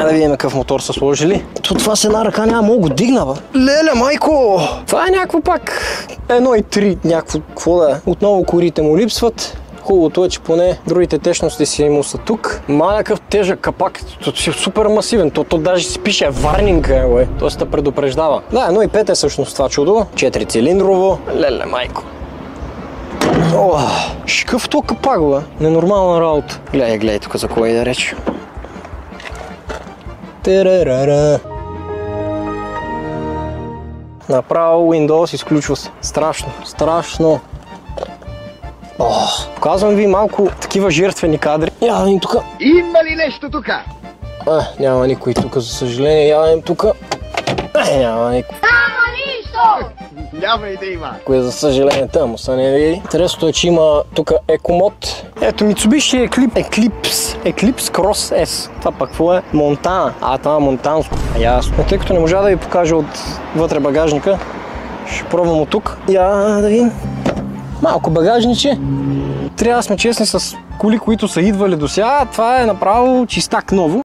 Да видим какъв мотор са сложили. Това с една ръка няма много дигна, бе. Леле, майко! Това е някакво пак 1,3 някакво, какво да е. Отново корите му липсват. Хубавото е, че поне другите течности си му са тук. Някакъв тежък капак, супер масивен. То даже си пише варнинг, т.е. да предупреждава. Да, 1,5 е всъщност това чудо. 4-цилиндрово. Леле, майко. Шкъв то капак, бе. Ненормална работа. Гледай тук за кой да реч. Терерара. Направо Windows изключва се. Страшно. Показвам ви малко такива жертвени кадри. Я видим тук. Има ли нещо тук? Няма никой тук, за съжаление. Я видим тук. Няма никой. Няма и да има. Кое за съжаление там са не види. Интересното е, че има тук екомод. Ето Mitsubishi Eclipse Cross S. Това пък какво е? Монтана. Това е монтанско. Ясно. Но тъй като не можа да ви покажа от вътре багажника, ще пробвам от тук. Да видим. Малко багажниче. Трябва да сме честни с коли, които са идвали до сега. Това е направо чистак ново.